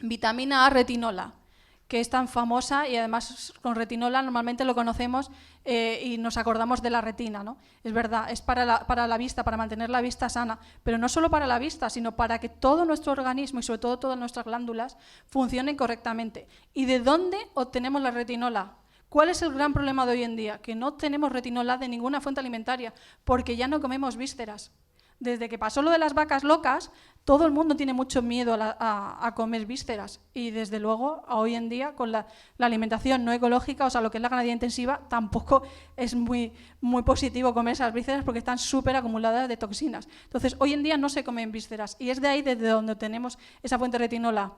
vitamina A retinola, que es tan famosa y además con retinola normalmente lo conocemos y nos acordamos de la retina, ¿no? Es verdad, es para la vista, para mantener la vista sana, pero no solo para la vista, sino para que todo nuestro organismo y sobre todo todas nuestras glándulas funcionen correctamente. ¿Y de dónde obtenemos la retinola? ¿Cuál es el gran problema de hoy en día? Que no tenemos retinola de ninguna fuente alimentaria, porque ya no comemos vísceras. desde que pasó lo de las vacas locas, todo el mundo tiene mucho miedo a comer vísceras y desde luego hoy en día con la alimentación no ecológica, o sea, lo que es la ganadería intensiva, tampoco es muy positivo comer esas vísceras porque están súper acumuladas de toxinas. Entonces, hoy en día no se comen vísceras y es de ahí desde donde tenemos esa fuente de retinola.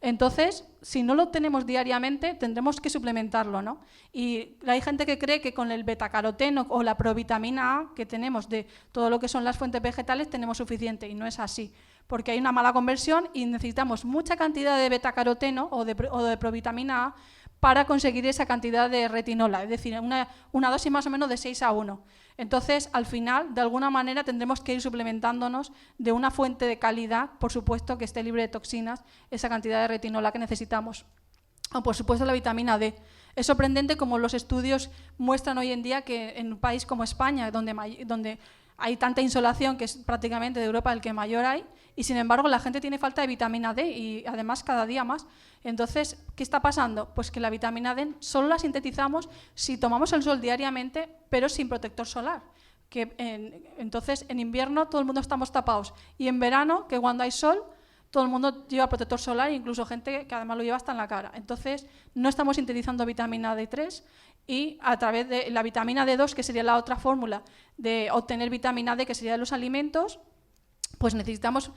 Entonces, si no lo tenemos diariamente, tendremos que suplementarlo, ¿no? Y hay gente que cree que con el betacaroteno o la provitamina A que tenemos de todo lo que son las fuentes vegetales tenemos suficiente, y no es así, porque hay una mala conversión y necesitamos mucha cantidad de betacaroteno o de provitamina A para conseguir esa cantidad de retinola, es decir, una dosis más o menos de 6:1. Entonces, al final, de alguna manera, tendremos que ir suplementándonos de una fuente de calidad, por supuesto, que esté libre de toxinas, esa cantidad de retinola que necesitamos. O, por supuesto, la vitamina D. Es sorprendente como los estudios muestran hoy en día que en un país como España, donde hay tanta insolación, que es prácticamente de Europa el que mayor hay, y sin embargo la gente tiene falta de vitamina D y además cada día más. Entonces, ¿qué está pasando? Pues que la vitamina D solo la sintetizamos si tomamos el sol diariamente, pero sin protector solar. Entonces, en invierno todo el mundo estamos tapados y en verano, que cuando hay sol, todo el mundo lleva protector solar, incluso gente que además lo lleva hasta en la cara. Entonces, no estamos sintetizando vitamina D3 y a través de la vitamina D2, que sería la otra fórmula de obtener vitamina D, que sería de los alimentos, pues necesitamos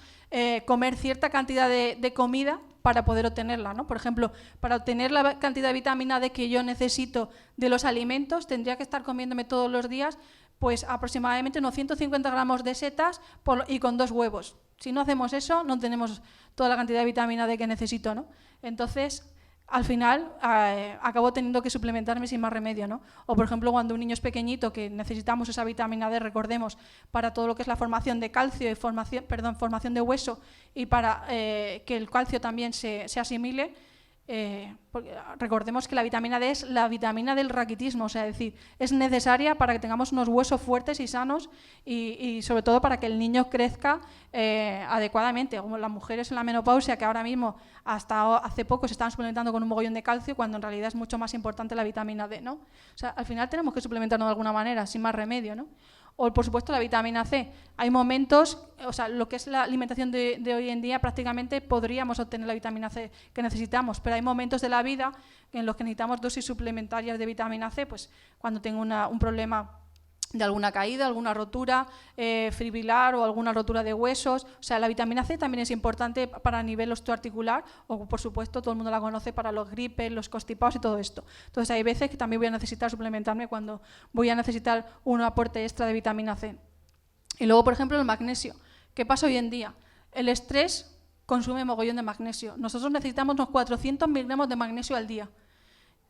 comer cierta cantidad de comida para poder obtenerla, ¿no? Por ejemplo, para obtener la cantidad de vitamina D que yo necesito de los alimentos, tendría que estar comiéndome todos los días pues aproximadamente unos 150 gramos de setas y con 2 huevos. Si no hacemos eso, no tenemos toda la cantidad de vitamina D que necesito, ¿no? Entonces, al final, acabo teniendo que suplementarme sin más remedio, ¿no? O, por ejemplo, cuando un niño es pequeñito, que necesitamos esa vitamina D, recordemos, para todo lo que es la formación de calcio y formación de hueso y para que el calcio también se asimile, porque recordemos que la vitamina D es la vitamina del raquitismo, o sea, es decir, es necesaria para que tengamos unos huesos fuertes y sanos y sobre todo para que el niño crezca adecuadamente, como las mujeres en la menopausia, que ahora mismo hasta hace poco se están suplementando con un mogollón de calcio, cuando en realidad es mucho más importante la vitamina D, ¿no? O sea, al final tenemos que suplementarnos de alguna manera, sin más remedio, ¿no? O, por supuesto, la vitamina C. Hay momentos, o sea, lo que es la alimentación de hoy en día, prácticamente podríamos obtener la vitamina C que necesitamos, pero hay momentos de la vida en los que necesitamos dosis suplementarias de vitamina C, pues cuando tengo un problema de alguna caída, alguna rotura fibrilar o alguna rotura de huesos. O sea, la vitamina C también es importante para a nivel osteoarticular o, por supuesto, todo el mundo la conoce para los gripes, los constipados y todo esto. Entonces, hay veces que también voy a necesitar suplementarme cuando voy a necesitar un aporte extra de vitamina C. Y luego, por ejemplo, el magnesio. ¿Qué pasa hoy en día? El estrés consume mogollón de magnesio. Nosotros necesitamos unos 400 miligramos de magnesio al día.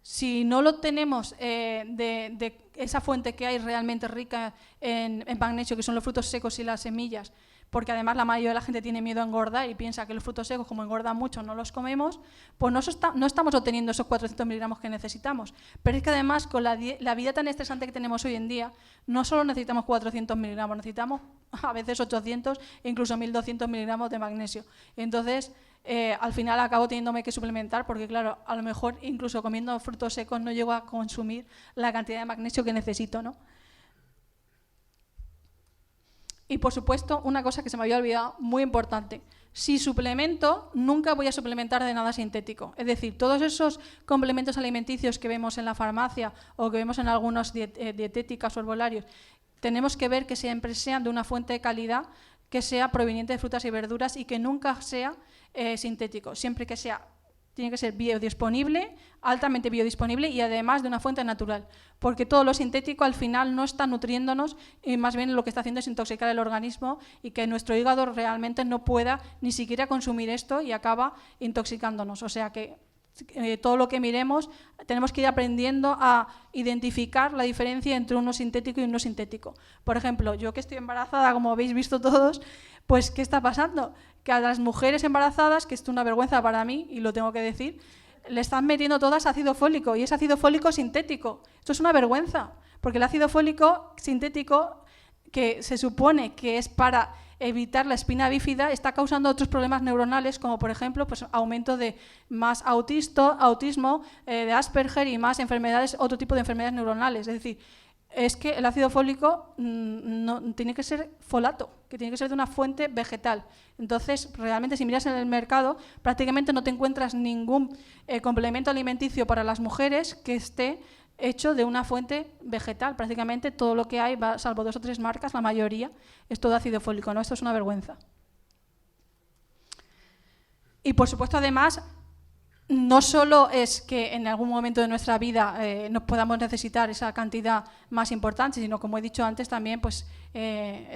Si no lo tenemos de esa fuente que hay realmente rica en magnesio, que son los frutos secos y las semillas, porque además la mayoría de la gente tiene miedo a engordar y piensa que los frutos secos, como engordan mucho, no los comemos, pues no estamos obteniendo esos 400 miligramos que necesitamos. Pero es que además, con la vida tan estresante que tenemos hoy en día, no solo necesitamos 400 miligramos, necesitamos a veces 800 e incluso 1200 miligramos de magnesio. Entonces, al final acabo teniéndome que suplementar porque, claro, a lo mejor incluso comiendo frutos secos no llego a consumir la cantidad de magnesio que necesito, ¿no? Y, por supuesto, una cosa que se me había olvidado, muy importante. Si suplemento, nunca voy a suplementar de nada sintético. Es decir, todos esos complementos alimenticios que vemos en la farmacia o que vemos en algunas dietéticas o herbolarios, tenemos que ver que siempre sean de una fuente de calidad, que sea proveniente de frutas y verduras y que nunca sea sintético. Siempre que sea, tiene que ser biodisponible, altamente biodisponible y además de una fuente natural. Porque todo lo sintético al final no está nutriéndonos y más bien lo que está haciendo es intoxicar el organismo y que nuestro hígado realmente no pueda ni siquiera consumir esto y acaba intoxicándonos. O sea que todo lo que miremos tenemos que ir aprendiendo a identificar la diferencia entre uno sintético y uno sintético. Por ejemplo, yo que estoy embarazada, como habéis visto todos, pues ¿qué está pasando? Que a las mujeres embarazadas, que esto es una vergüenza para mí y lo tengo que decir, le están metiendo todas ácido fólico y es ácido fólico sintético. Esto es una vergüenza, porque el ácido fólico sintético, que se supone que es para evitar la espina bífida, está causando otros problemas neuronales, como por ejemplo pues, aumento de más autismo, de Asperger y más enfermedades, otro tipo de enfermedades neuronales. Es decir, es que el ácido fólico no, tiene que ser folato, que tiene que ser de una fuente vegetal. Entonces, realmente, si miras en el mercado, prácticamente no te encuentras ningún complemento alimenticio para las mujeres que esté hecho de una fuente vegetal. Prácticamente todo lo que hay, salvo 2 o 3 marcas, la mayoría es todo ácido fólico, ¿no? Esto es una vergüenza. Y, por supuesto, además, no solo es que en algún momento de nuestra vida nos podamos necesitar esa cantidad más importante, sino, como he dicho antes, también pues,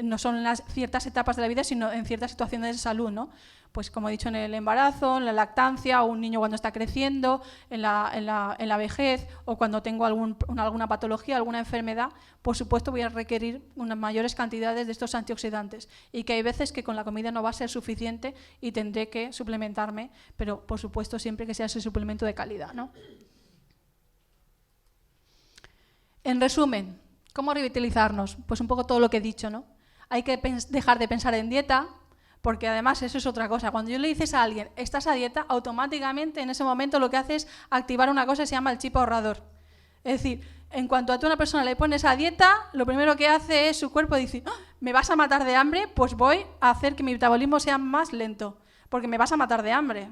no son en las ciertas etapas de la vida, sino en ciertas situaciones de salud, ¿no? Pues como he dicho, en el embarazo, en la lactancia, o un niño cuando está creciendo, en la vejez, o cuando tengo alguna patología, alguna enfermedad, por supuesto voy a requerir unas mayores cantidades de estos antioxidantes, y que hay veces que con la comida no va a ser suficiente y tendré que suplementarme, pero por supuesto siempre que sea ese suplemento de calidad, ¿no? En resumen, ¿cómo revitalizarnos? Pues un poco todo lo que he dicho, ¿no? Hay que dejar de pensar en dieta, porque además eso es otra cosa. Cuando yo le dices a alguien, estás a dieta, automáticamente en ese momento lo que hace es activar una cosa que se llama el chip ahorrador. Es decir, en cuanto a una persona le pones a dieta, lo primero que hace es su cuerpo decir, ¡oh, me vas a matar de hambre, pues voy a hacer que mi metabolismo sea más lento, porque me vas a matar de hambre.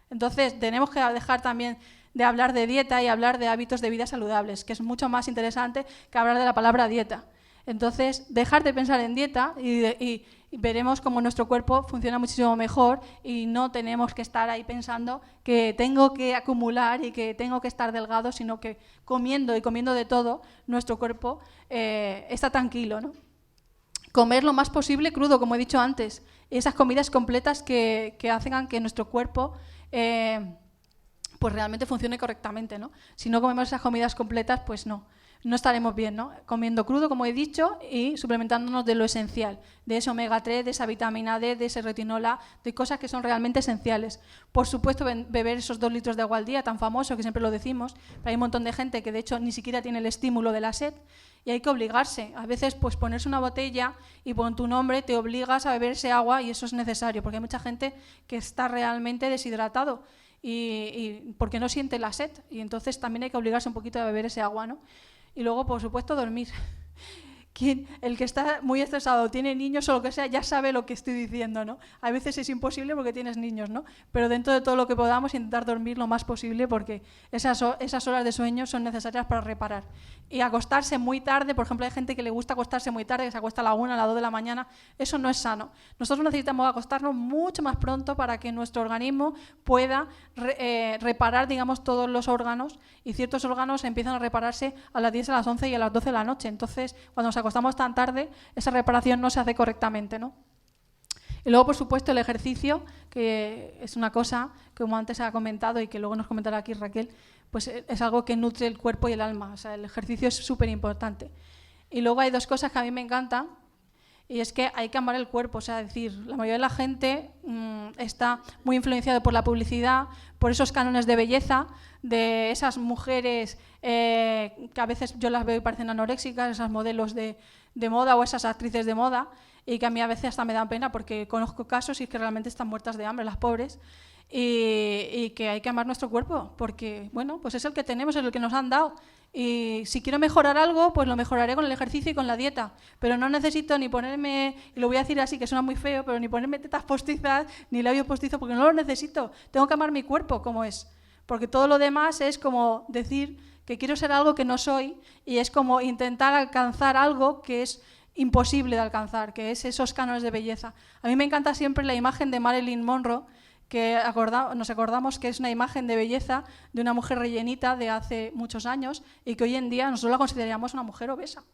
Entonces tenemos que dejar también de hablar de dieta y hablar de hábitos de vida saludables, que es mucho más interesante que hablar de la palabra dieta. Entonces, dejar de pensar en dieta y veremos cómo nuestro cuerpo funciona muchísimo mejor y no tenemos que estar ahí pensando que tengo que acumular y que tengo que estar delgado, sino que comiendo y comiendo de todo, nuestro cuerpo está tranquilo, ¿no? Comer lo más posible crudo, como he dicho antes, esas comidas completas que hacen que nuestro cuerpo pues realmente funcione correctamente, ¿no? Si no comemos esas comidas completas, pues no estaremos bien, ¿no? Comiendo crudo, como he dicho, y suplementándonos de lo esencial, de ese omega 3, de esa vitamina D, de ese retinola, de cosas que son realmente esenciales. Por supuesto, beber esos 2 litros de agua al día, tan famoso que siempre lo decimos, pero hay un montón de gente que de hecho ni siquiera tiene el estímulo de la sed y hay que obligarse. A veces, pues ponerse una botella y con tu nombre te obligas a beber ese agua y eso es necesario, porque hay mucha gente que está realmente deshidratado y porque no siente la sed y entonces también hay que obligarse un poquito a beber ese agua, ¿no? Y luego, por supuesto, dormir. El que está muy estresado, tiene niños o lo que sea, ya sabe lo que estoy diciendo, ¿no? A veces es imposible porque tienes niños, ¿no? Pero dentro de todo lo que podamos, intentar dormir lo más posible porque esas horas de sueño son necesarias para reparar. Y acostarse muy tarde, por ejemplo, hay gente que le gusta acostarse muy tarde, que se acuesta a la 1, a las 2 de la mañana, eso no es sano. Nosotros necesitamos acostarnos mucho más pronto para que nuestro organismo pueda reparar, digamos, todos los órganos y ciertos órganos empiezan a repararse a las 10, a las 11 y a las 12 de la noche. Entonces, cuando nos acostamos tan tarde, esa reparación no se hace correctamente, ¿no? Y luego, por supuesto, el ejercicio, que es una cosa que, como antes ha comentado y que luego nos comentará aquí Raquel, pues es algo que nutre el cuerpo y el alma. O sea, el ejercicio es súper importante. Y luego hay 2 cosas que a mí me encantan, y es que hay que amar el cuerpo. O sea, es decir, la mayoría de la gente está muy influenciada por la publicidad, por esos cánones de belleza, de esas mujeres que a veces yo las veo y parecen anoréxicas, esas modelos de moda o esas actrices de moda, y que a mí a veces hasta me dan pena porque conozco casos y que realmente están muertas de hambre las pobres, y que hay que amar nuestro cuerpo porque, bueno, pues es el que tenemos, es el que nos han dado. Y si quiero mejorar algo, pues lo mejoraré con el ejercicio y con la dieta. Pero no necesito ni ponerme, y lo voy a decir así, que suena muy feo, pero ni ponerme tetas postizas, ni labios postizos, porque no lo necesito. Tengo que amar mi cuerpo como es. Porque todo lo demás es como decir que quiero ser algo que no soy y es como intentar alcanzar algo que es imposible de alcanzar, que es esos cánones de belleza. A mí me encanta siempre la imagen de Marilyn Monroe, que nos acordamos que es una imagen de belleza de una mujer rellenita de hace muchos años y que hoy en día nosotros la consideraríamos una mujer obesa.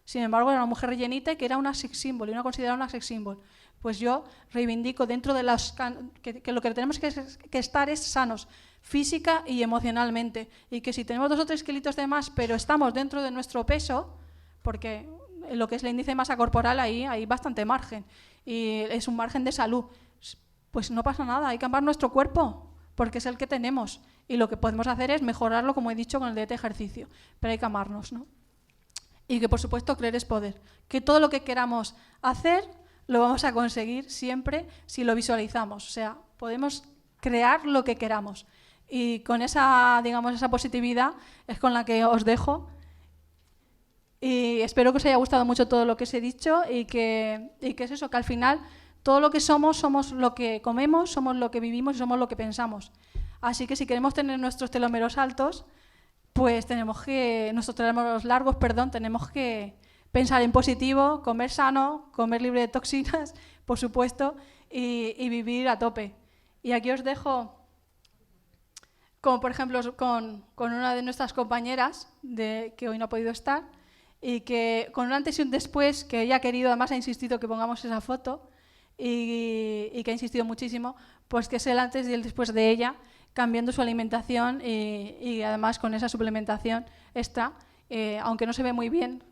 Sin embargo, era una mujer rellenita y que era una sex symbol, y una considerada una sex symbol. Pues yo reivindico dentro de las que lo que tenemos que estar es sanos, física y emocionalmente, y que si tenemos 2 o 3 kilitos de más, pero estamos dentro de nuestro peso, porque lo que es el índice de masa corporal ahí hay bastante margen, y es un margen de salud, pues no pasa nada, hay que amar nuestro cuerpo, porque es el que tenemos, y lo que podemos hacer es mejorarlo, como he dicho, con el dieta y ejercicio, pero hay que amarnos, ¿no? Y que, por supuesto, creer es poder, que todo lo que queramos hacer lo vamos a conseguir siempre si lo visualizamos, o sea, podemos crear lo que queramos. Y con esa, digamos, esa positividad es con la que os dejo. Y espero que os haya gustado mucho todo lo que os he dicho y que es eso, que al final todo lo que somos lo que comemos, somos lo que vivimos y somos lo que pensamos. Así que si queremos tener nuestros telómeros altos, pues nuestros telómeros largos, tenemos que pensar en positivo, comer sano, comer libre de toxinas, por supuesto, y vivir a tope. Y aquí os dejo, como por ejemplo con una de nuestras compañeras, que hoy no ha podido estar, y que con un antes y un después, que ella ha querido, además ha insistido que pongamos esa foto, y que ha insistido muchísimo, pues que es el antes y el después de ella, cambiando su alimentación y además con esa suplementación extra, aunque no se ve muy bien,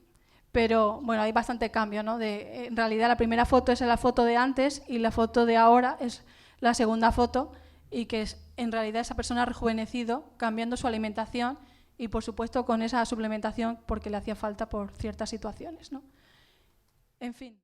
pero bueno, hay bastante cambio, ¿no? En realidad la primera foto es la foto de antes y la foto de ahora es la segunda foto, y que en realidad esa persona ha rejuvenecido cambiando su alimentación y por supuesto con esa suplementación porque le hacía falta por ciertas situaciones, ¿no? En fin.